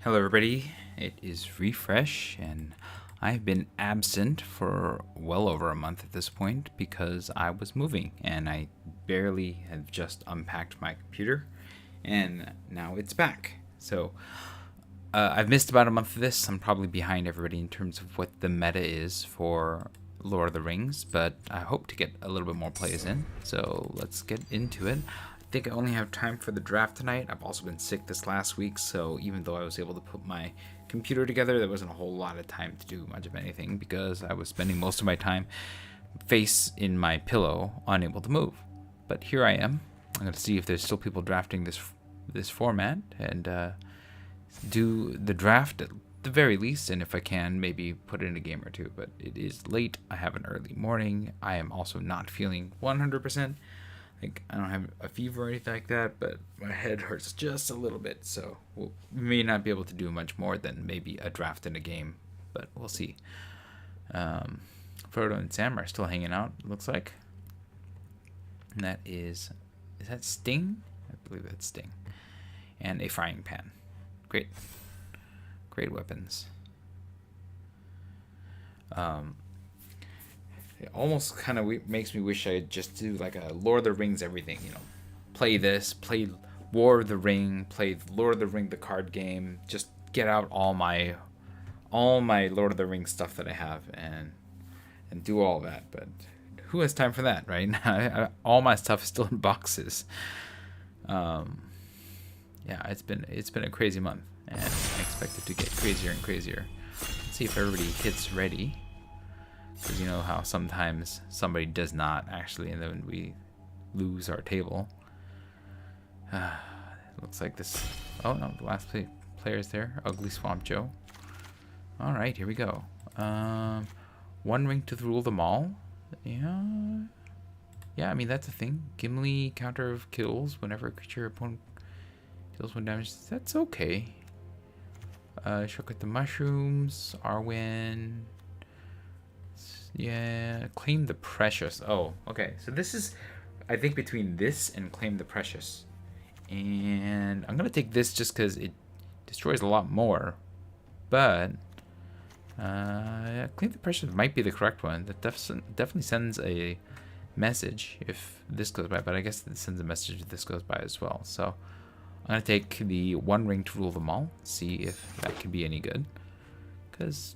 Hello everybody, it is Refresh, and I've been absent for well over a month at this point because I was moving and I barely have just unpacked my computer and now it's back. So I've missed about a month of this. I'm probably behind everybody in terms of what the meta is for Lord of the Rings, but I hope to get a little bit more plays in, so let's get into it. I think I only have time for the draft tonight. I've also been sick this last week, so even though I was able to put my computer together, there wasn't a whole lot of time to do much of anything because I was spending most of my time face in my pillow, unable to move. But here I am. I'm going to see if there's still people drafting this format and do the draft at the very least, and if I can, maybe put in a game or two. But it is late. I have an early morning. I am also not feeling 100%. Like, I don't have a fever or anything like that, but my head hurts just a little bit, so we may not be able to do much more than maybe a draft in a game, but we'll see. Frodo and Sam are still hanging out, it looks like. And that is that Sting? I believe that's Sting. And a frying pan. Great. Great weapons. It almost kind of makes me wish I'd just do like a Lord of the Rings everything, play this, play War of the Ring, play Lord of the Ring the card game, just get out all my Lord of the Rings stuff that I have and do all that. But who has time for that, right? All my stuff is still in boxes. Yeah, it's been a crazy month, and I expect it to get crazier and crazier. Let's see if everybody hits ready. Because you know how sometimes somebody does not actually, and then we lose our table. Looks like this. Oh no, the last player is there. Ugly Swamp Joe. All right, here we go. One ring to rule them all. Yeah. I mean that's a thing. Gimli counter of kills whenever a creature opponent deals one damage. That's okay. Shortcut the mushrooms. Arwen. Yeah, Claim the Precious. Oh, okay. So this is, I think, between this and Claim the Precious. And I'm going to take this just because it destroys a lot more. But Claim the Precious might be the correct one. That definitely sends a message if this goes by. But I guess it sends a message if this goes by as well. So I'm going to take the one ring to rule them all. See if that can be any good. Because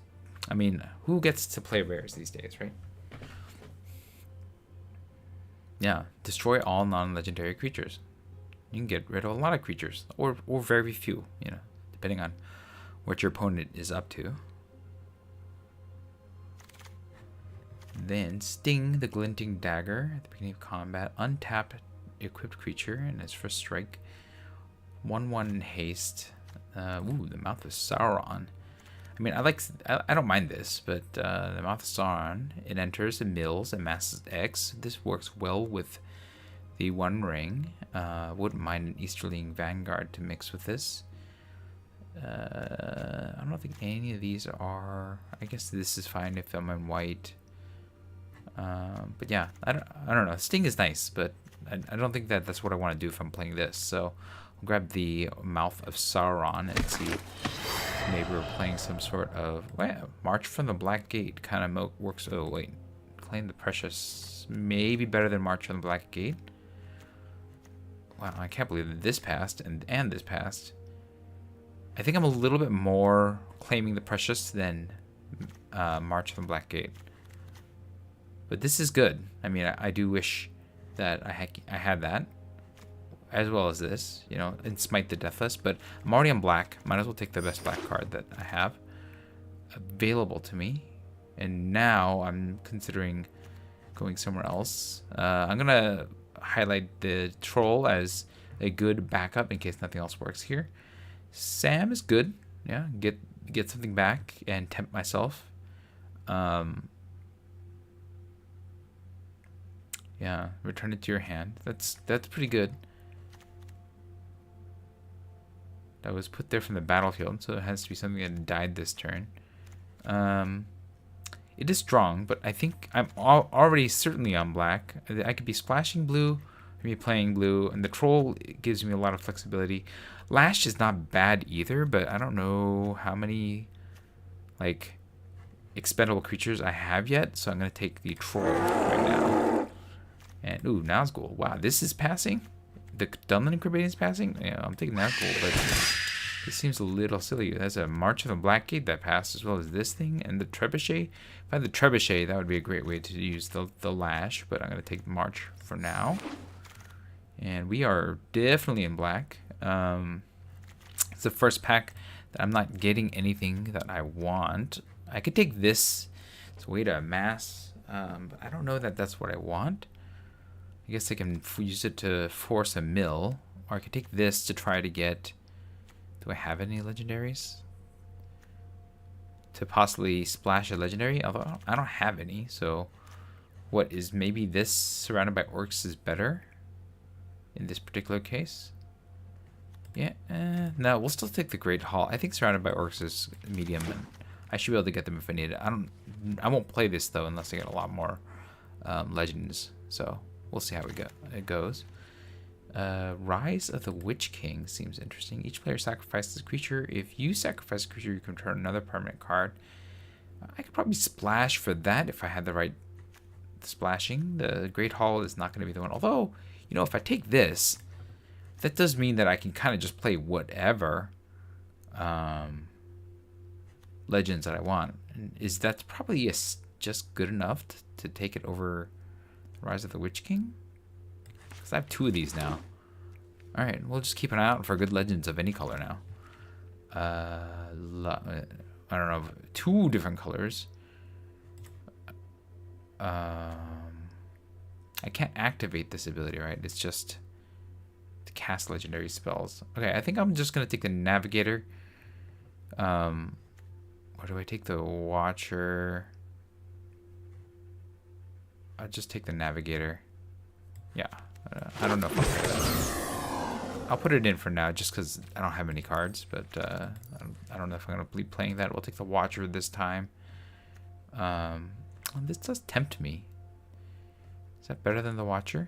I mean, who gets to play rares these days, right? Yeah, destroy all non-legendary creatures. You can get rid of a lot of creatures, or very few, depending on what your opponent is up to. Then Sting the Glinting Dagger at the beginning of combat. Untap equipped creature, and it's for strike. 1/1 haste. Ooh, the Mouth of Sauron. I mean, I don't mind this, but the Mouth of Sauron, it enters and mills and masses X. This works well with the One Ring. Wouldn't mind an Easterling Vanguard to mix with this. I don't think any of these are. I guess this is fine if I'm in white. But yeah, I don't know. Sting is nice, but I don't think that's what I want to do if I'm playing this. So I'll grab the Mouth of Sauron and see. Maybe we're playing some sort of March from the Black Gate kind of works. Oh wait, Claim the Precious maybe better than March from the Black Gate. Wow, I can't believe that this passed and this passed. I think I'm a little bit more Claiming the Precious than March from the Black Gate. But this is good. I mean, I do wish that I had that. As well as this, and Smite the Deathless, but I'm already on black. Might as well take the best black card that I have available to me. And now I'm considering going somewhere else. I'm gonna highlight the Troll as a good backup in case nothing else works here. Sam is good. Yeah, get something back and tempt myself. Yeah, return it to your hand. That's pretty good. That was put there from the battlefield, so it has to be something that died this turn. It is strong, but I think I'm already certainly on black. I could be splashing blue, me playing blue, and the troll gives me a lot of flexibility. Lash is not bad either, but I don't know how many like expendable creatures I have yet, so I'm gonna take the troll right now. And ooh, Nazgul. Wow, this is passing. The Dunlin Incubating is passing. Yeah, I'm taking Nazgul, but this seems a little silly. There's a March of the Blackgate that passed, as well as this thing and the Trebuchet. If I had the Trebuchet, that would be a great way to use the Lash, but I'm gonna take the March for now. And we are definitely in black. It's the first pack that I'm not getting anything that I want. I could take this. It's a way to amass, but I don't know that that's what I want. I guess I can use it to force a mill, or I could take this to try to get... Do I have any legendaries? To possibly splash a legendary, although I don't have any, so... What is maybe this surrounded by orcs is better? In this particular case? Yeah, no, we'll still take the Great Hall. I think surrounded by orcs is medium, and I should be able to get them if I need it. I won't play this though unless I get a lot more legends. So we'll see how it goes. Rise of the Witch King seems interesting. Each player sacrifices a creature. If you sacrifice a creature, you can turn another permanent card. I could probably splash for that if I had the right splashing. The Great Hall is not going to be the one. Although, you know, if I take this, that does mean that I can kind of just play whatever legends that I want. And is that probably just good enough to take it over Rise of the Witch King? Because I have 2 of these now. Alright, we'll just keep an eye out for good legends of any color now. I don't know, 2 different colors. I can't activate this ability, right? It's just to cast legendary spells. Okay, I think I'm just gonna take the Navigator. Or do I take the Watcher? I'll just take the Navigator. Yeah, I don't know if I'll put it in for now just because I don't have any cards, but I don't know if I'm gonna be playing that. We'll take the Watcher this time. This does tempt me. Is that better than the Watcher?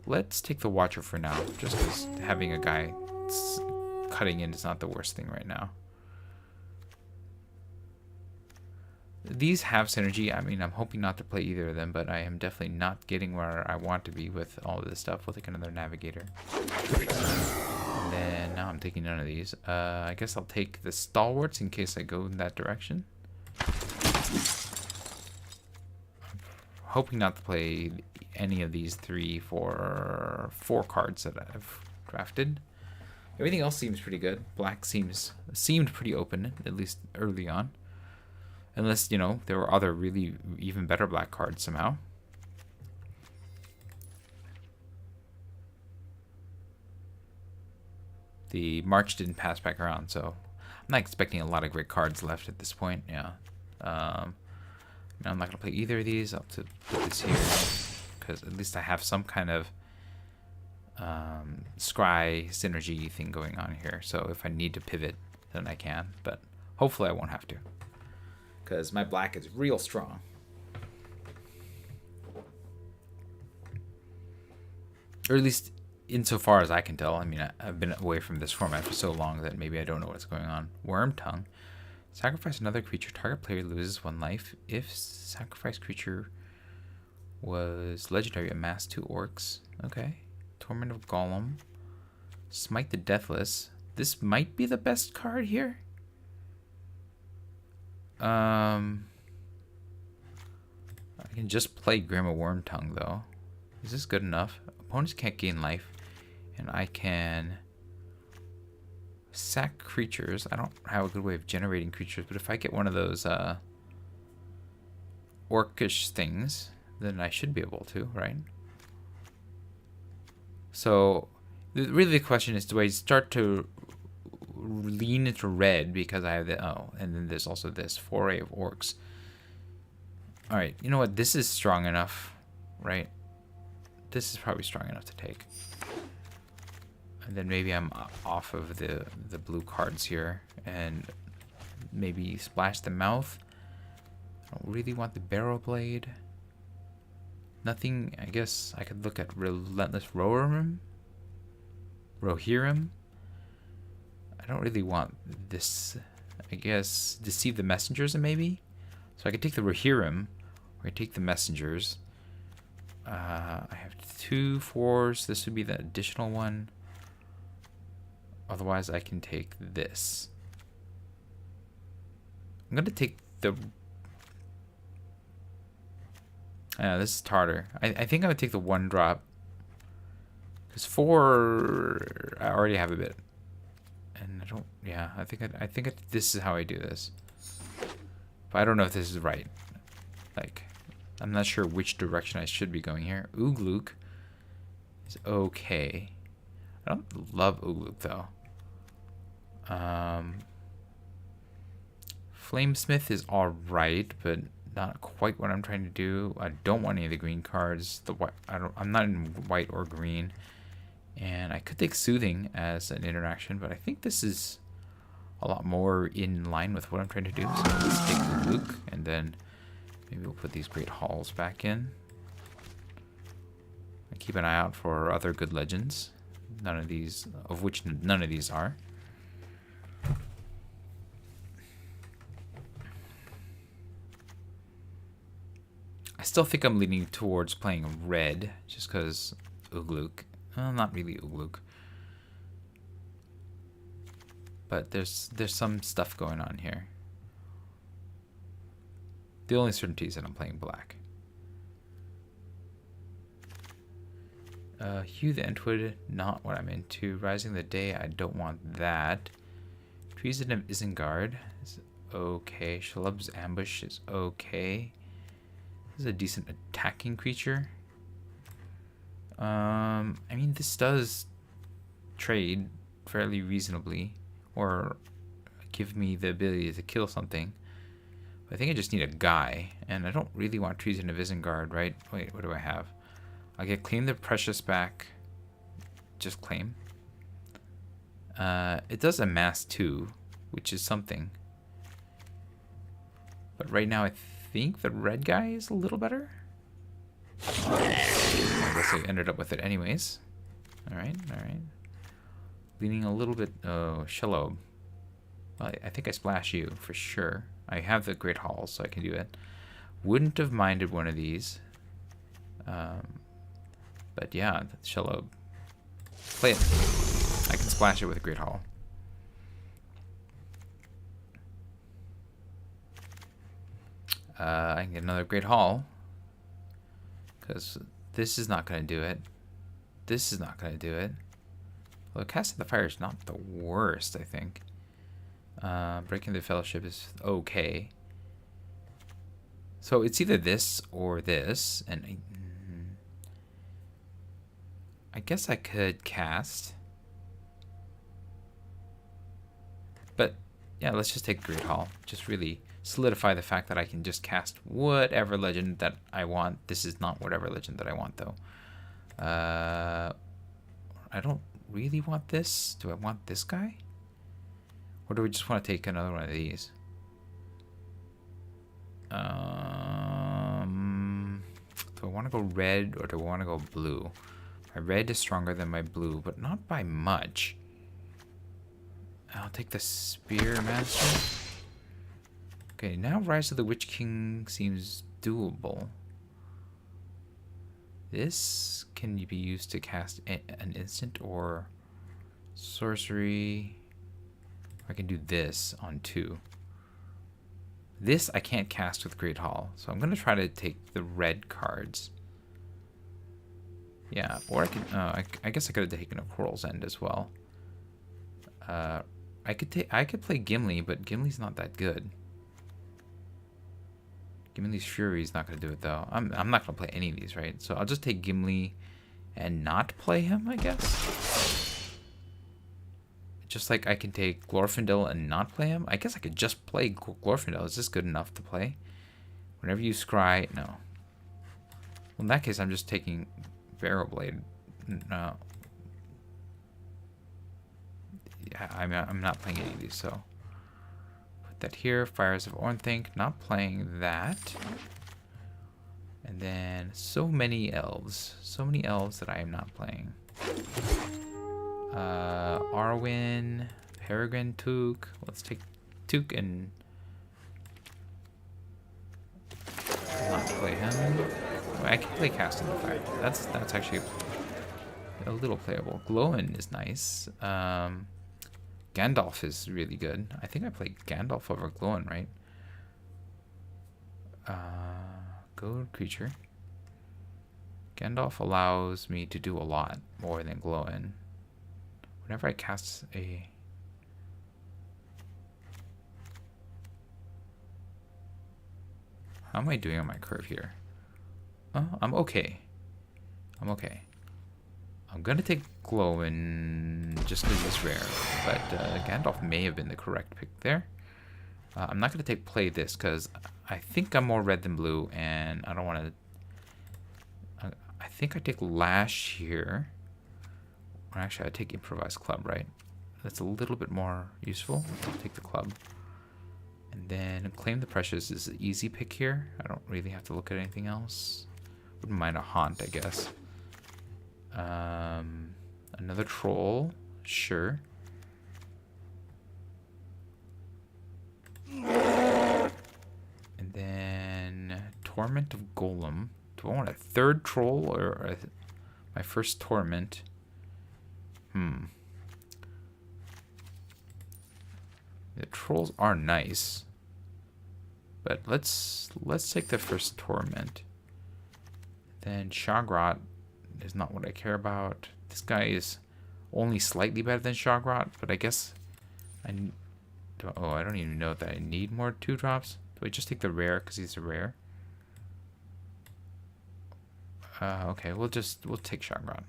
Let's take the Watcher for now, just because having a guy cutting in is not the worst thing right now. These have synergy. I mean, I'm hoping not to play either of them, but I am definitely not getting where I want to be with all of this stuff. We'll take another Navigator. And then now I'm taking none of these. I guess I'll take the Stalwarts in case I go in that direction. Hoping not to play any of these 4 cards that I've drafted. Everything else seems pretty good. Black seemed pretty open, at least early on. Unless, you know, there were other really even better black cards somehow. The March didn't pass back around, so I'm not expecting a lot of great cards left at this point. Yeah. I'm not going to play either of these. I'll put this here because at least I have some kind of scry synergy thing going on here. So if I need to pivot, then I can. But hopefully I won't have to because my black is real strong. Or at least insofar as I can tell. I mean, I've been away from this format for so long that maybe I don't know what's going on. Worm Tongue. Sacrifice another creature. Target player loses 1 life. If sacrificed creature was legendary, amass 2 orcs. Okay. Torment of Golem. Smite the Deathless. This might be the best card here. I can just play Grandma Wormtongue though. Is this good enough? Opponents can't gain life, and I can sack creatures. I don't have a good way of generating creatures, but if I get one of those orcish things, then I should be able to, right? So really the question is, do I start to lean into red because I have the and then there's also this foray of orcs. All right, you know what, this is strong enough, right? This is probably strong enough to take. And then maybe I'm off of the blue cards here and maybe splash the mouth. I don't really want the barrow blade. Nothing. I guess I could look at Relentless Rohirrim. I don't really want this. I guess Deceive the Messengers, maybe. So I could take the Rohirrim, or I take the Messengers. I have 2 4s. This would be the additional one. Otherwise, I can take this. I'm gonna take the. This is Tartar. I think I'm gonna take the 1-drop. Because 4, I already have a bit, and I don't. Yeah, I think this is how I do this. But I don't know if this is right. Like, I'm not sure which direction I should be going here. Ugluk is okay. I don't love Ugluk though. Flamesmith is alright, but not quite what I'm trying to do. I don't want any of the green cards. The white, I'm not in white or green. And I could take Soothing as an interaction, but I think this is a lot more in line with what I'm trying to do. So let's take Luke, and then maybe we'll put these Great Halls back in. And keep an eye out for other good legends. None of these are. I still think I'm leaning towards playing red, just because Ugluk. Well, not really Ugluk. But there's some stuff going on here. The only certainty is that I'm playing black. Hugh the Entwood, not what I'm into. Rising the Day, I don't want that. Treason of Isengard is okay. Shalub's Ambush is okay. This is a decent attacking creature. I mean, this does trade fairly reasonably, or give me the ability to kill something. But I think I just need a guy, and I don't really want Treason of Isengard, right? Wait, what do I have? I get Claim the Precious back. Just claim. It does amass 2, which is something. But right now I think the red guy is a little better. I guess I ended up with it anyways. Alright. Leaning a little bit... Oh, Shelob. Well, I think I splash you, for sure. I have the Great Hall, so I can do it. Wouldn't have minded one of these. But yeah, Shelob. Play it. I can splash it with a Great Hall. I can get another Great Hall. Because this is not going to do it. This is not going to do it. Well, Cast of the Fire is not the worst, I think. Breaking the Fellowship is okay. So it's either this or this. And I guess I could cast. But yeah, let's just take Great Hall. Just really solidify the fact that I can just cast whatever legend that I want. This is not whatever legend that I want, though. I don't really want this. Do I want this guy? Or do we just want to take another one of these? Do I want to go red or do I want to go blue? My red is stronger than my blue, but not by much. I'll take the Spearmaster. Okay, now Rise of the Witch King seems doable. This can be used to cast an instant or sorcery. I can do this on 2. This I can't cast with Great Hall, so I'm going to try to take the red cards. Yeah, or I could. I guess I could have taken a Quarrel's End as well. I could play Gimli, but Gimli's not that good. Gimli's Fury is not going to do it, though. I'm not going to play any of these, right? So I'll just take Gimli and not play him, I guess. Just like I can take Glorfindel and not play him. I guess I could just play Glorfindel. Is this good enough to play? Whenever you scry... No. Well, in that case, I'm just taking Barrowblade. No. Yeah, I'm not playing any of these, so... That here, Fires of Ornthink, not playing that. And then so many elves. So many elves that I am not playing. Arwen, Peregrine, Took. Let's take Took and not play him. Well, I can play Cast in the Fire. That's actually a little playable. Glowin is nice. Gandalf is really good. I think I played Gandalf over Glowin, right? Go creature. Gandalf allows me to do a lot more than Glowin. Whenever I cast a... How am I doing on my curve here? Oh, I'm okay. I'm okay. I'm gonna take Glowin just because it's rare, but Gandalf may have been the correct pick there. I'm not gonna play this because I think I'm more red than blue, and I don't want to. I think I take Lash here. Or actually, I take Improvised Club, right? That's a little bit more useful. I'll take the club. And then Claim the Precious is an easy pick here. I don't really have to look at anything else. Wouldn't mind a Haunt, I guess. Another Troll, sure. And then Torment of Golem. Do I want a third Troll or my first Torment? The Trolls are nice, but let's take the first Torment. Then Shagrot is not what I care about. This guy is only slightly better than Shagrot, but I guess I don't even know that I need more 2-drops. Do I just take the rare because he's a rare? Okay, we'll take Shagrot.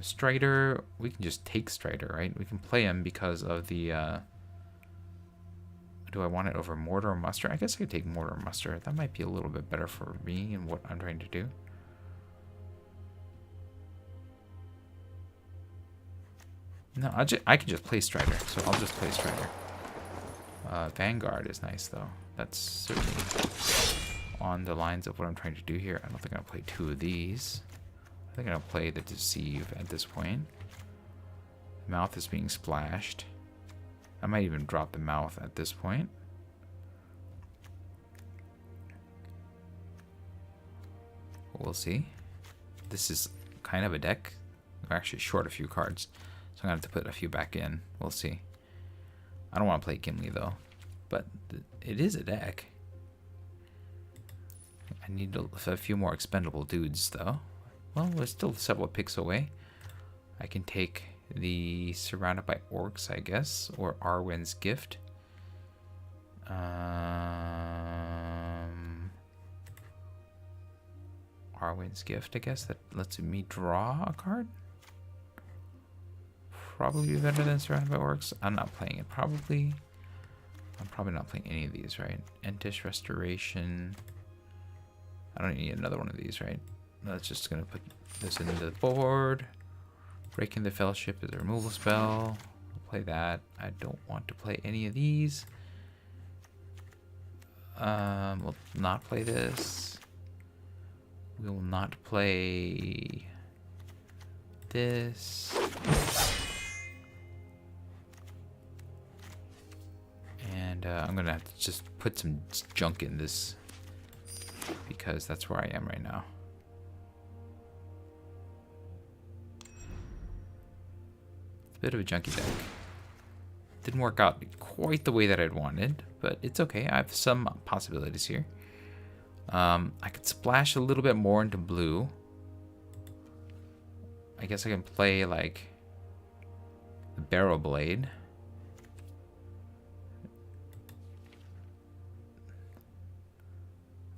Strider, we can just take Strider, right? We can play him because of the, do I want it over Mortar or Muster? I guess I could take Mortar or Muster. That might be a little bit better for me and what I'm trying to do. No, I can just play Strider, so I'll just play Strider. Vanguard is nice, though. That's certainly on the lines of what I'm trying to do here. I don't think I'll play 2 of these. I think I'll play the Deceive at this point. Mouth is being splashed. I might even drop the Mouth at this point. We'll see. This is kind of a deck. I'm actually short a few cards, so I'm going to have to put a few back in. We'll see. I don't want to play Gimli, though, but it is a deck. I need a few more expendable dudes, though. Well, we're still several picks away. I can take the Surrounded by Orcs, I guess, or Arwen's Gift. Arwen's Gift, I guess, that lets me draw a card. Probably better than Surrounded by Orcs. I'm not playing it, probably. I'm probably not playing any of these, right? Entish Restoration. I don't need another one of these, right? That's just going to put this into the board. Breaking the Fellowship is a removal spell. I'll play that. I don't want to play any of these. We'll not play this. We will not play this. And I'm going to have to just put some junk in this because that's where I am right now. Bit of a junky deck. Didn't work out quite the way that I'd wanted, but it's okay. I have some possibilities here. I could splash a little bit more into blue. I guess I can play like the Barrow Blade.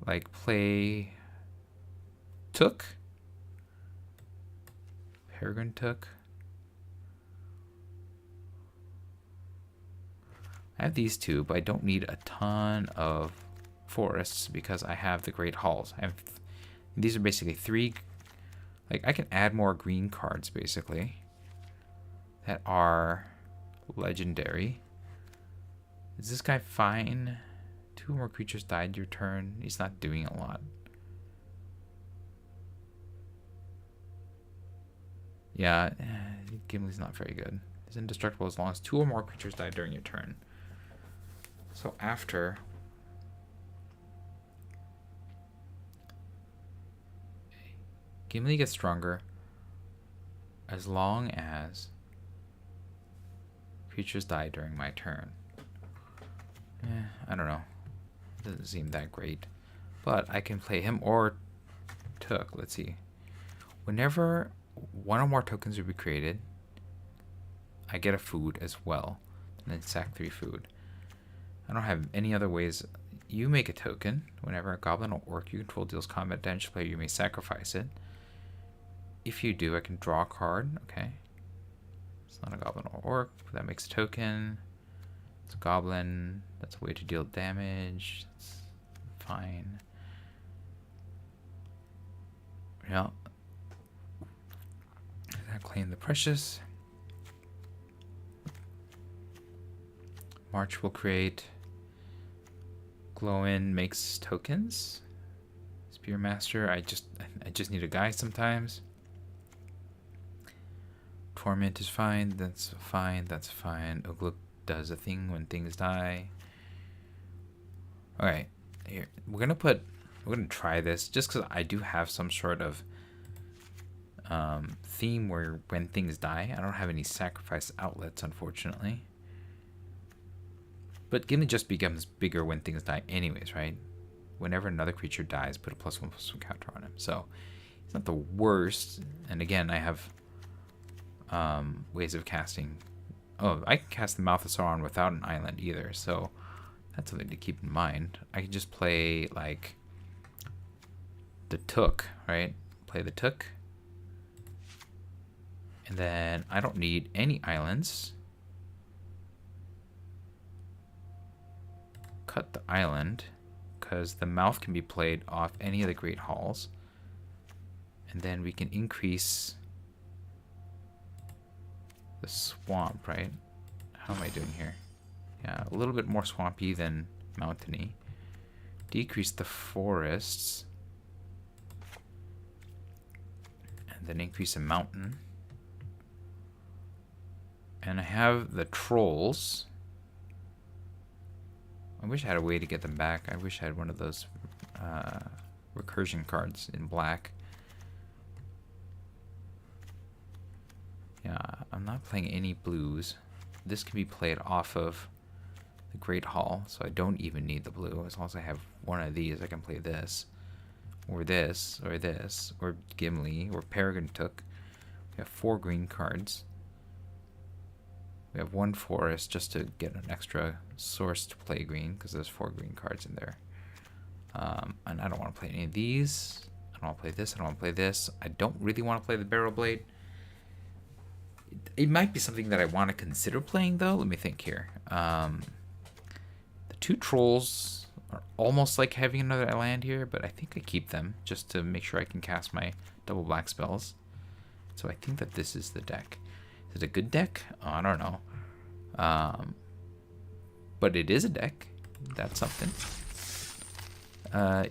Like play Took. Peregrine Took. I have these two, but I don't need a ton of forests because I have the Great Halls. These are basically 3. Like, I can add more green cards, basically, that are legendary. Is this guy fine to 2 more creatures died your turn. He's not doing a lot. Yeah, Gimli's not very good. He's indestructible as long as 2 or more creatures die during your turn. So after... Gimli gets stronger as long as creatures die during my turn. I don't know. Doesn't seem that great. But I can play him or Took. Let's see. Whenever 1 or more tokens will be created, I get a food as well. And then sack 3 food. I don't have any other ways. You make a token. Whenever a goblin or orc you control deals combat damage to a player, you may sacrifice it. If you do, I can draw a card. Okay. It's not a goblin or orc. That makes a token. It's a goblin. That's a way to deal damage. That's fine. Yeah. I claim the precious. March will create. Glow-in makes tokens. Spearmaster. I just need a guy sometimes. Torment is fine. That's fine. That's fine. Ugluk does a thing when things die. Alright. Here. We're gonna try this just because I do have some sort of theme where when things die, I don't have any sacrifice outlets, unfortunately. But Gimli just becomes bigger when things die anyways, right? Whenever another creature dies, put a +1/+1 counter on him. So it's not the worst. And again, I have ways of casting. Oh, I can cast the Mouth of Sauron without an island either, so that's something to keep in mind. I can just play like the Took, right? Play the Took. And then I don't need any islands. Cut the island, because the mouth can be played off any of the Great Halls. And then we can increase the swamp, right? How am I doing here? Yeah, a little bit more swampy than mountainy. Decrease the forests. And then increase a mountain. And I have the trolls. I wish I had a way to get them back. I wish I had one of those recursion cards in black. Yeah, I'm not playing any blues. This can be played off of the Great Hall, so I don't even need the blue. As long as I have one of these, I can play this. Or this, or this, or Gimli, or Peregrine Took. We have 4 green cards. We have 1 forest just to get an extra source to play green, because there's 4 green cards in there. And I don't want to play any of these. I don't want to play this. I don't want to play this. I don't really want to play the Barrel Blade. It might be something that I want to consider playing, though. Let me think here. The 2 trolls are almost like having another land here, but I think I keep them just to make sure I can cast my double black spells. So I think that this is the deck. Is it a good deck? Oh, I don't know. But it is a deck. That's something.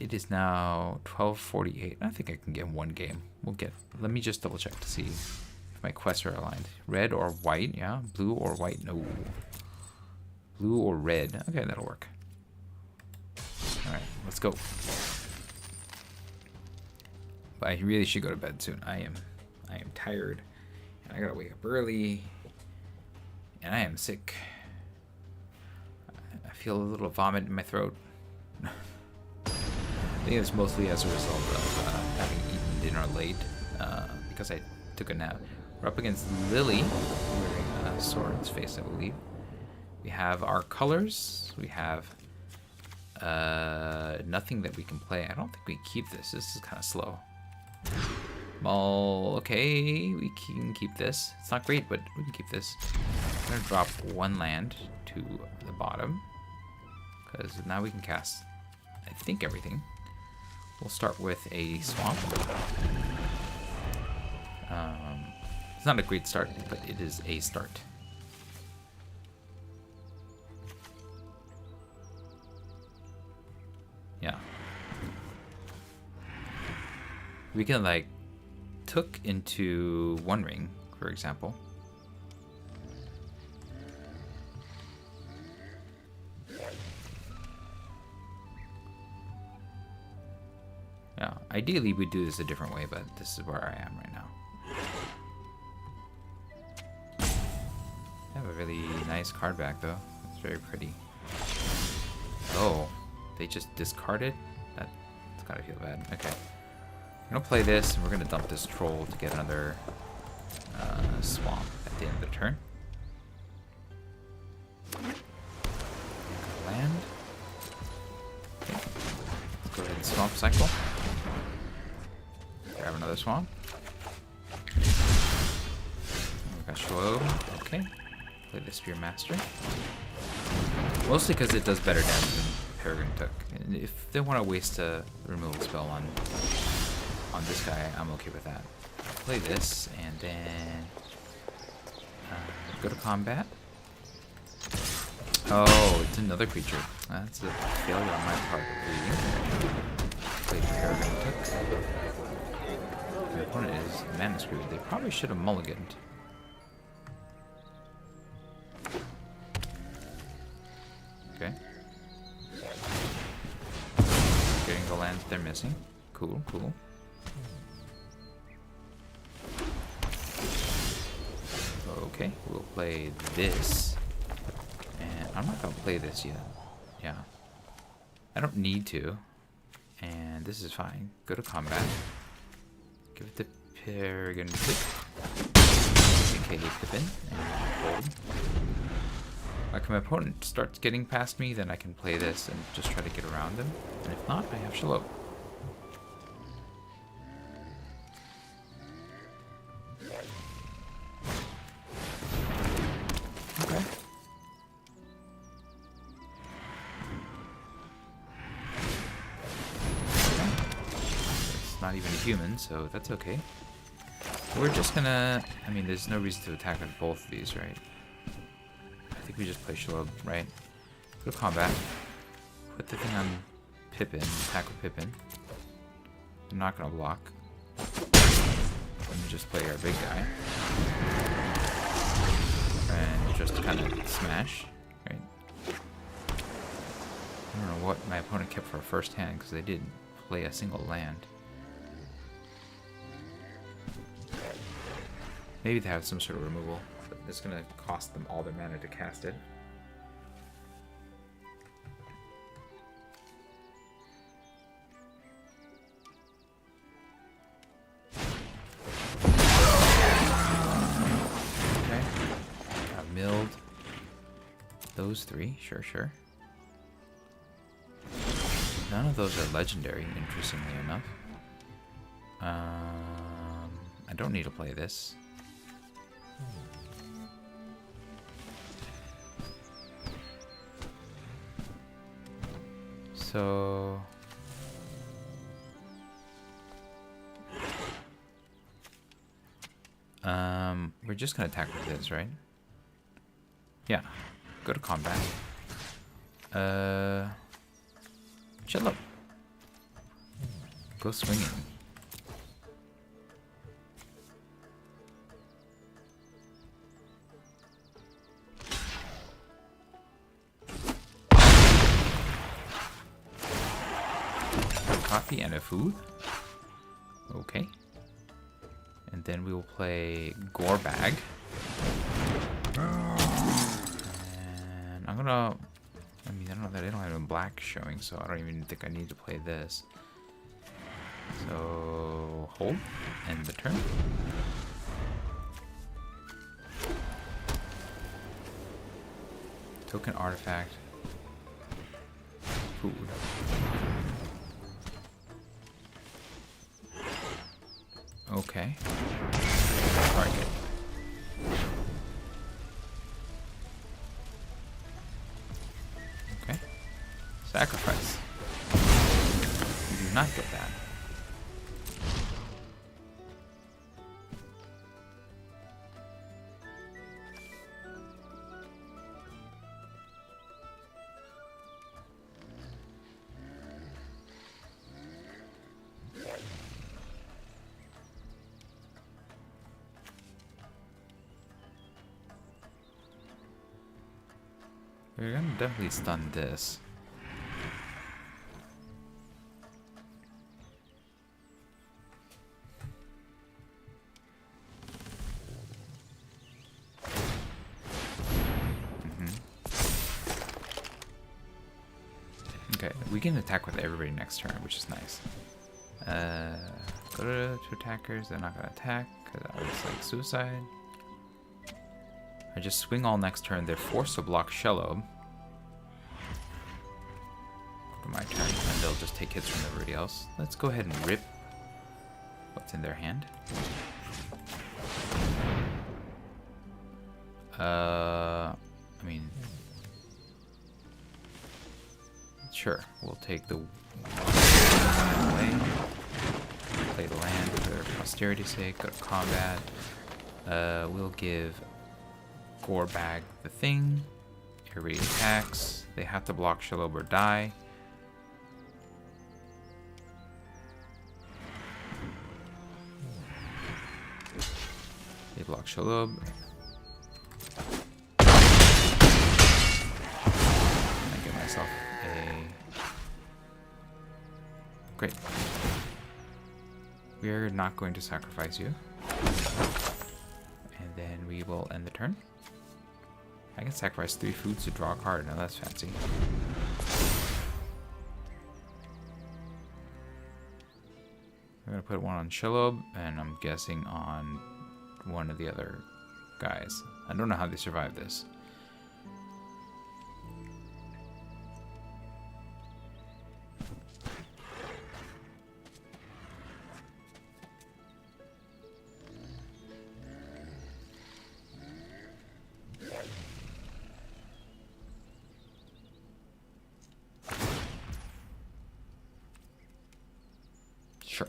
It is now 12:48. I think I can get 1 game. Let me just double check to see if my quests are aligned. Red or white? Yeah. Blue or white? No. Blue or red? Okay, that'll work. Alright, let's go. But I really should go to bed soon. I am tired. And I gotta wake up early. And I am sick. I feel a little vomit in my throat. I think it's mostly as a result of having eaten dinner late. Because I took a nap. We're up against Lily, wearing a sword's face, I believe. We have our colors. We have nothing that we can play. I don't think we keep this. This is kind of slow. Well, okay, we can keep this. It's not great, but we can keep this. I'm gonna drop 1 land to the bottom, because now we can cast, I think, everything. We'll start with a swamp. It's not a great start, but it is a start. We can like took into one ring, for example. Yeah, ideally we do this a different way, but this is where I am right now. I have a really nice card back though. It's very pretty. Oh, they just discarded? That's gotta feel bad. Okay. We're gonna play this, and we're gonna dump this troll to get another swamp at the end of the turn. Land. Okay. Let's go ahead and swamp cycle. Grab another swamp. We got Shlobe. Okay. Play the Spearmaster. Mostly because it does better damage than Peregrine took. And if they want to waste a removal spell on this guy, I'm okay with that. Play this, and then go to combat. Oh, it's another creature. That's a failure on my part of reading. Play Peregrine took. My opponent is mana screwed. They probably should have mulliganed. Okay. Getting the lands they're missing. Cool, cool. Okay, we'll play this. And I'm not gonna play this yet. Yeah. I don't need to. And this is fine. Go to combat. Give it to Peregrine Pip. AKA Pippin. And hold. Like, my opponent starts getting past me, then I can play this and just try to get around him. And if not, I have Shalope. Okay. It's not even a human, so that's okay. We're just gonna... I mean, there's no reason to attack with both of these, right? I think we just play Shalope, right? Go to combat. Put the thing on Pippin. Attack with Pippin. I'm not gonna block. Let me just play our big guy. And just kind of smash, right? I don't know what my opponent kept for a first hand, because they didn't play a single land. Maybe they have some sort of removal. But it's going to cost them all their mana to cast it. Okay. Milled. Those three. Sure, sure. None of those are legendary, interestingly enough. I don't need to play this. So we're just gonna attack with this, right? Yeah. Go to combat. Chill up. Go swinging. Coffee and a food. Okay. And then we will play Gorebag. And I'm gonna... I mean, I don't know that I don't have a black showing, so I don't even think I need to play this. So... hold. End the turn. Token artifact. Food. Okay. Target. Okay. Sacrifice. You do not get that. We're gonna definitely stun this. Okay, we can attack with everybody next turn, which is nice. Go to two attackers, they're not gonna attack, because that was like suicide. I just swing all next turn, they're forced to block Shello. For my turn, and they'll just take hits from everybody else. Let's go ahead and rip what's in their hand. I mean... Sure, we'll take the away. Play the land for posterity's sake, go to combat. We'll give Gorebag the thing. Everybody attacks. They have to block Shelob or die. They block Shelob. I get myself a... Great. We're not going to sacrifice you. And then we will end the turn. I can sacrifice 3 foods to draw a card. Now that's fancy. I'm going to put one on Shelob, and I'm guessing on one of the other guys. I don't know how they survive this. Sure.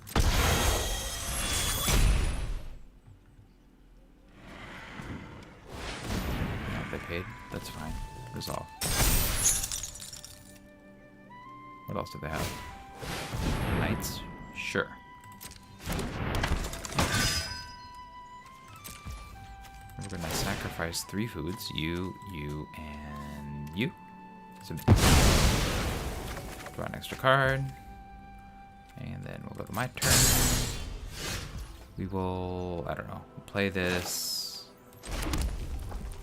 No, they paid. That's fine. Resolve. What else do they have? Knights? Sure. We're gonna sacrifice 3 foods. You, and you. So, draw an extra card. And then we'll go to my turn. We will, I don't know, play this.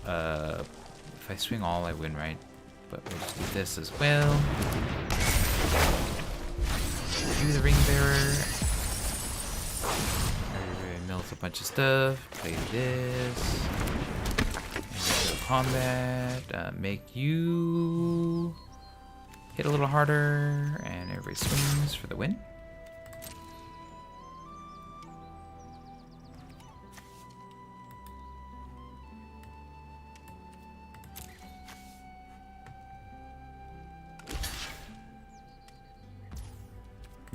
If I swing all, I win, right? But we'll just do this as well. Do the ring bearer. Melts a bunch of stuff. Play this. And go to combat. Make you hit a little harder. And everybody swings for the win.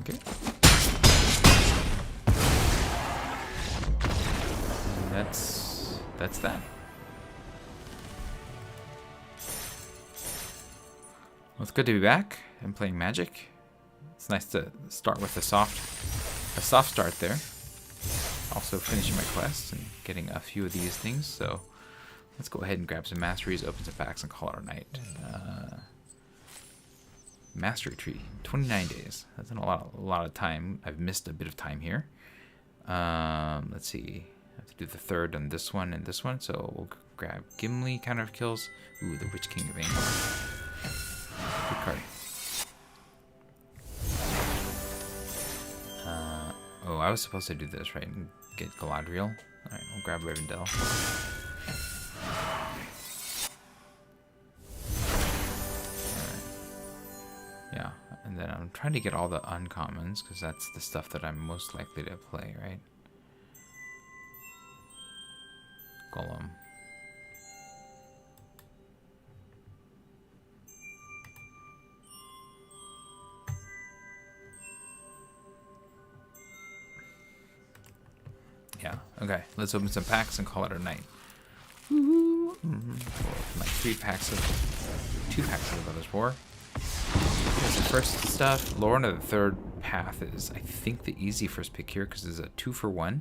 Okay. And that's that. Well, it's good to be back and playing Magic. It's nice to start with a soft start there. Also finishing my quest and getting a few of these things. So let's go ahead and grab some masteries, open some packs, and call it our night. Mastery tree, 29 days. That's a lot of time. I've missed a bit of time here. Let's see. I have to do the third on this one and this one. So we'll grab Gimli, counter kills. Ooh, the Witch King of England. Good card. Oh, I was supposed to do this, right? And get Galadriel. Alright, we'll grab Rivendell. Yeah, and then I'm trying to get all the uncommons, because that's the stuff that I'm most likely to play, right? Golem. Yeah, okay, let's open some packs and call it our night. Like 2 packs of Brothers War. Here's the first stuff. Lorna the Third Path is, I think, the easy first pick here because it's a 2-for-1.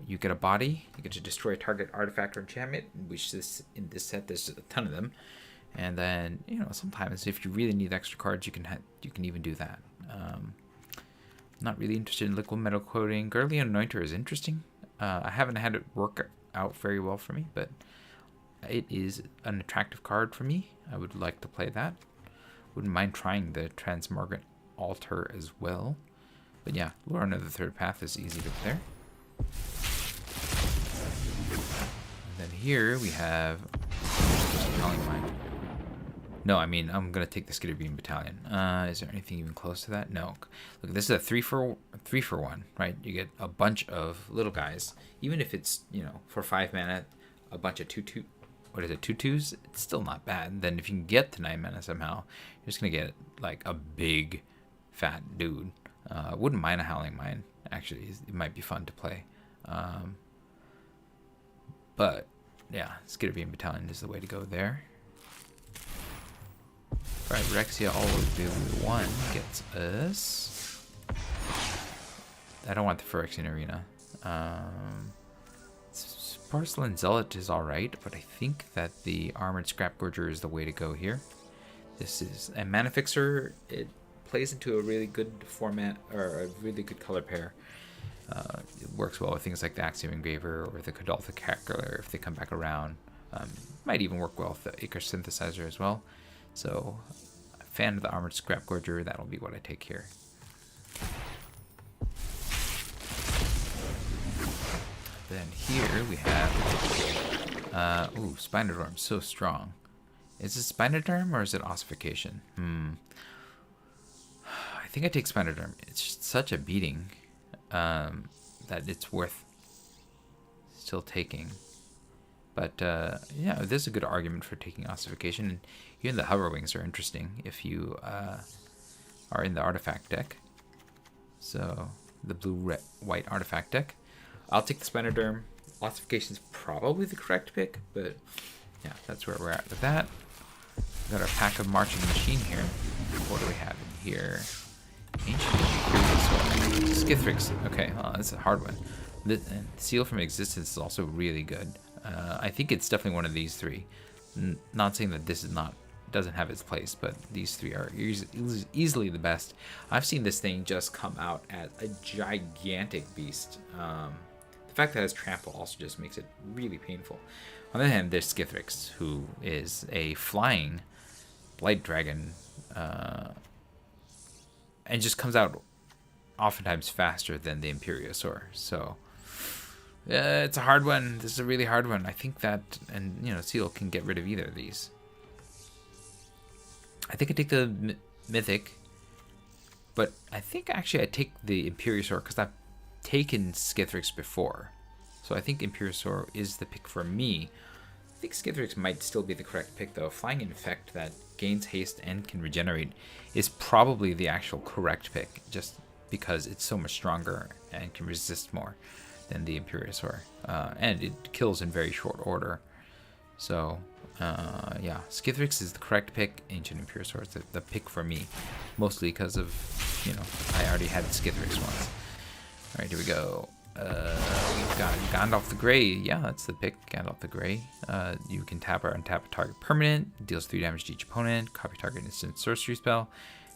You get a body. You get to destroy a target artifact or enchantment, which in this set there's a ton of them. And then, sometimes if you really need extra cards, you can even do that. Not really interested in liquid metal coating. Guardian Anointer is interesting. I haven't had it work out very well for me, but it is an attractive card for me. I would like to play that. Wouldn't mind trying the Transmogrant Altar as well. But yeah, Lorna of the Third Path is easy to clear. And then here we have Compelling Mind. No, I mean, I'm going to take the Skitter Beam Battalion. Is there anything even close to that? No. Look, this is a 3 for 1, right? You get a bunch of little guys. Even if it's, for 5 mana, a bunch of 2/2. What is it, 2/2s? It's still not bad. Then if you can get to 9 mana somehow, you're just going to get, like, a big, fat dude. Wouldn't mind a Howling Mine. Actually, it might be fun to play. But, yeah, Skitter Beam Battalion is the way to go there. Alright, Rexia all-the-way 1 gets us... I don't want the Phyrexian Arena. Porcelain Zealot is alright, but I think that the Armored Scrap Gorger is the way to go here. This is a Mana Fixer. It plays into a really good format, or a really good color pair. It works well with things like the Axiom Engraver or the Kadoltha Cackler if they come back around. Might even work well with the Acre Synthesizer as well. So, a fan of the Armored Scrap Gorger, that'll be what I take here. Then here we have, Spinoderm, so strong. Is it Spinoderm or is it Ossification? I think I take Spinoderm. It's just such a beating that it's worth still taking. But yeah, there's a good argument for taking Ossification. And even the Hover Wings are interesting if you are in the Artifact deck. So the blue-white Artifact deck. I'll take the Spinoderm. Ossification is probably the correct pick, but yeah, that's where we're at with that. We've got our pack of Marching Machine here. What do we have in here? Ancient Skithrix. Okay, well, that's a hard one. The Seal from Existence is also really good. I think it's definitely one of these three. Not saying that this doesn't have its place, but these three are easily the best. I've seen this thing just come out as a gigantic beast. The fact that it has trample also just makes it really painful. On the other hand, there's Skithrix, who is a flying light dragon, and just comes out oftentimes faster than the Imperiosaur. So it's a hard one. This is a really hard one. I think that, and Seal can get rid of either of these. I think I take the Mythic, but I think actually I take the Imperiosaur because I've taken Skithrix before. So I think Imperiosaur is the pick for me. I think Skithrix might still be the correct pick though. Flying Infect that gains haste and can regenerate is probably the actual correct pick, just because it's so much stronger and can resist more than the Imperiosaur. And it kills in very short order. So yeah, Skithrix is the correct pick. Ancient Imperiosaur is the pick for me, mostly because of, I already had Skithrix once. Alright, here we go. We've got Gandalf the Grey. Yeah, that's the pick, Gandalf the Grey. You can tap or untap a target permanent, deals 3 damage to each opponent, copy target instant sorcery spell.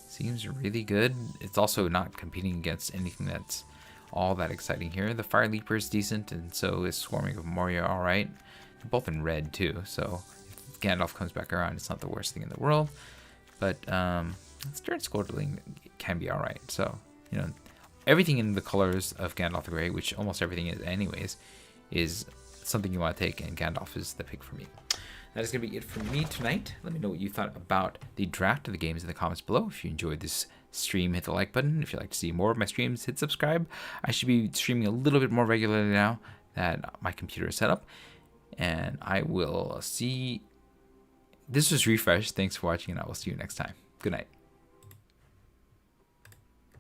Seems really good. It's also not competing against anything that's all that exciting here. The Fire Leaper is decent, and so is Swarming of Moria alright. They're both in red too, so if Gandalf comes back around, it's not the worst thing in the world. But Stern Scolding can be alright, so, everything in the colors of Gandalf the Grey, which almost everything is anyways, is something you want to take, and Gandalf is the pick for me. That is going to be it for me tonight. Let me know what you thought about the draft of the games in the comments below. If you enjoyed this stream, hit the like button. If you'd like to see more of my streams, hit subscribe. I should be streaming a little bit more regularly now that my computer is set up. And I will see... This was Refresh. Thanks for watching, and I will see you next time. Good night.